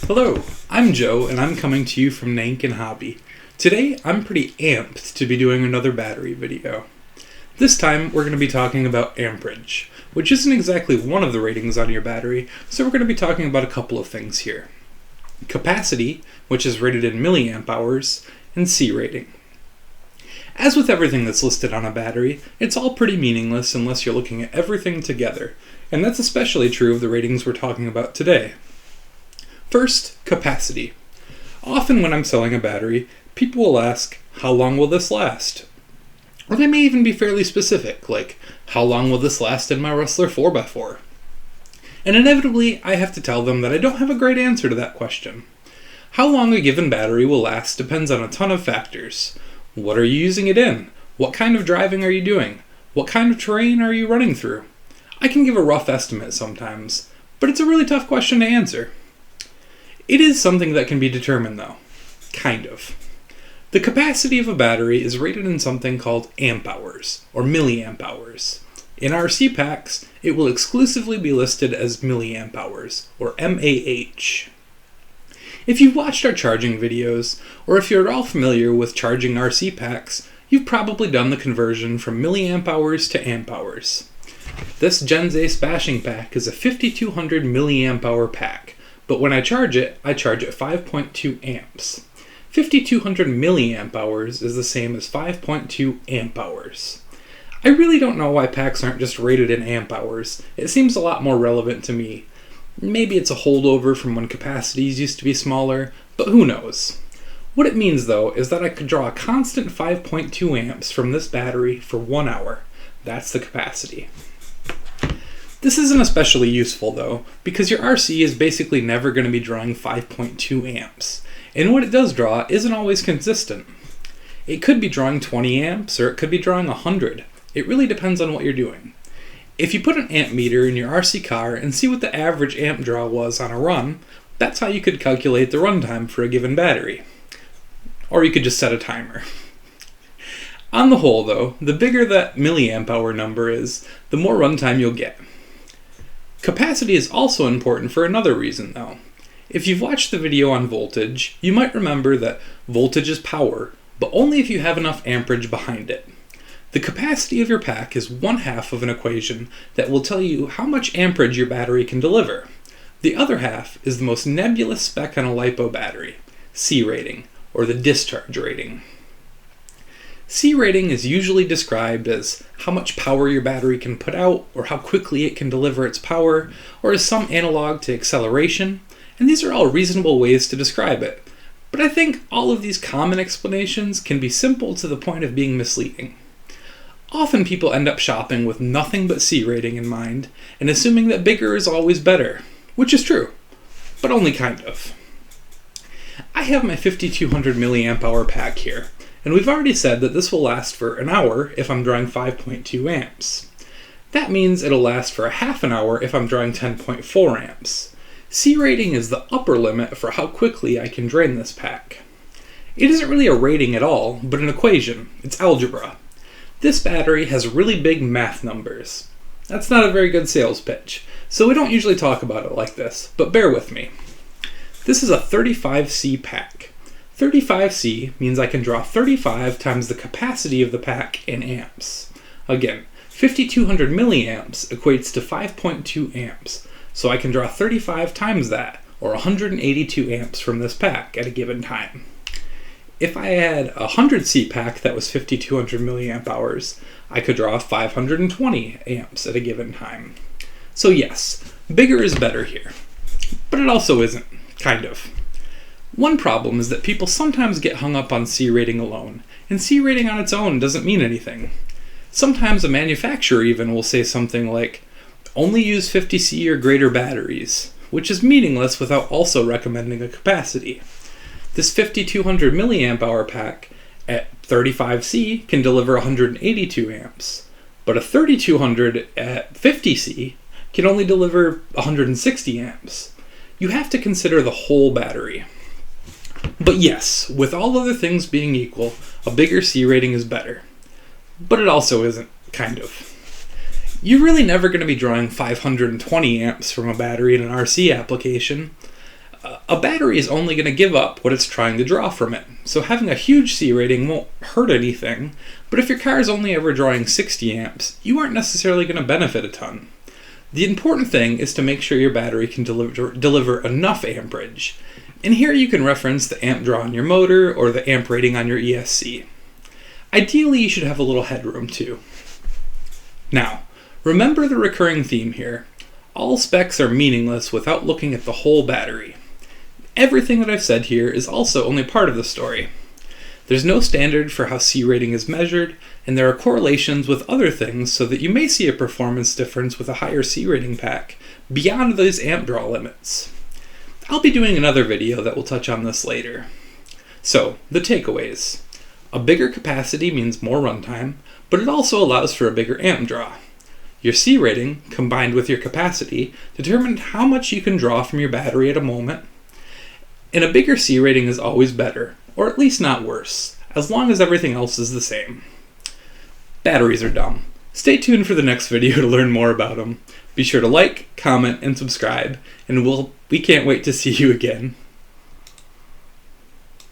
Hello, I'm Joe, and I'm coming to you from Nank and Hobby. Today, I'm pretty amped to be doing another battery video. This time, we're going to be talking about amperage, which isn't exactly one of the ratings on your battery, so we're going to be talking about a couple of things here. Capacity, which is rated in milliamp-hours, and C rating. As with everything that's listed on a battery, it's all pretty meaningless unless you're looking at everything together, and that's especially true of the ratings we're talking about today. First, capacity. Often when I'm selling a battery, people will ask, how long will this last? Or they may even be fairly specific, like, how long will this last in my Rustler 4x4? And inevitably, I have to tell them that I don't have a great answer to that question. How long a given battery will last depends on a ton of factors. What are you using it in? What kind of driving are you doing? What kind of terrain are you running through? I can give a rough estimate sometimes, but it's a really tough question to answer. It is something that can be determined though. Kind of. The capacity of a battery is rated in something called amp-hours, or milliamp-hours. In RC packs, it will exclusively be listed as milliamp-hours, or mAh. If you've watched our charging videos, or if you're at all familiar with charging RC packs, you've probably done the conversion from milliamp-hours to amp-hours. This Gens Ace bashing pack is a 5200 milliamp-hour pack. But when I charge it at 5.2 amps. 5200 milliamp hours is the same as 5.2 amp hours. I really don't know why packs aren't just rated in amp hours. It seems a lot more relevant to me. Maybe it's a holdover from when capacities used to be smaller, but who knows. What it means though is that I could draw a constant 5.2 amps from this battery for 1 hour. That's the capacity. This isn't especially useful though, because your RC is basically never going to be drawing 5.2 amps, and what it does draw isn't always consistent. It could be drawing 20 amps, or it could be drawing 100. It really depends on what you're doing. If you put an amp meter in your RC car and see what the average amp draw was on a run, that's how you could calculate the runtime for a given battery. Or you could just set a timer. On the whole though, the bigger that milliamp hour number is, the more runtime you'll get. Capacity is also important for another reason though. If you've watched the video on voltage, you might remember that voltage is power, but only if you have enough amperage behind it. The capacity of your pack is one half of an equation that will tell you how much amperage your battery can deliver. The other half is the most nebulous spec on a LiPo battery, C rating, or the discharge rating. C rating is usually described as how much power your battery can put out, or how quickly it can deliver its power, or as some analog to acceleration, and these are all reasonable ways to describe it. But I think all of these common explanations can be simple to the point of being misleading. Often people end up shopping with nothing but C rating in mind, and assuming that bigger is always better, which is true, but only kind of. I have my 5200 milliamp hour pack here. And we've already said that this will last for an hour if I'm drawing 5.2 amps. That means it'll last for a half an hour if I'm drawing 10.4 amps. C rating is the upper limit for how quickly I can drain this pack. It isn't really a rating at all, but an equation. It's algebra. This battery has really big math numbers. That's not a very good sales pitch, so we don't usually talk about it like this, but bear with me. This is a 35C pack. 35C means I can draw 35 times the capacity of the pack in amps. Again, 5200 milliamps equates to 5.2 amps, so I can draw 35 times that, or 182 amps from this pack at a given time. If I had a 100C pack that was 5200 milliamp hours, I could draw 520 amps at a given time. So yes, bigger is better here, but it also isn't, kind of. One problem is that people sometimes get hung up on C rating alone, and C rating on its own doesn't mean anything. Sometimes a manufacturer even will say something like, only use 50C or greater batteries, which is meaningless without also recommending a capacity. This 5200 milliamp hour pack at 35C can deliver 182 amps, but a 3200 at 50C can only deliver 160 amps. You have to consider the whole battery. But yes, with all other things being equal, a bigger C rating is better. But it also isn't, kind of. You're really never going to be drawing 520 amps from a battery in an RC application. A battery is only going to give up what it's trying to draw from it, so having a huge C rating won't hurt anything, but if your car is only ever drawing 60 amps, you aren't necessarily going to benefit a ton. The important thing is to make sure your battery can deliver enough amperage, and here you can reference the amp draw on your motor or the amp rating on your ESC. Ideally, you should have a little headroom too. Now, remember the recurring theme here. All specs are meaningless without looking at the whole battery. Everything that I've said here is also only part of the story. There's no standard for how C rating is measured, and there are correlations with other things so that you may see a performance difference with a higher C rating pack beyond those amp draw limits. I'll be doing another video that will touch on this later. So, the takeaways. A bigger capacity means more runtime, but it also allows for a bigger amp draw. Your C rating, combined with your capacity, determine how much you can draw from your battery at a moment. And a bigger C rating is always better, or at least not worse, as long as everything else is the same. Batteries are dumb. Stay tuned for the next video to learn more about them. Be sure to like, comment, and subscribe, and we can't wait to see you again.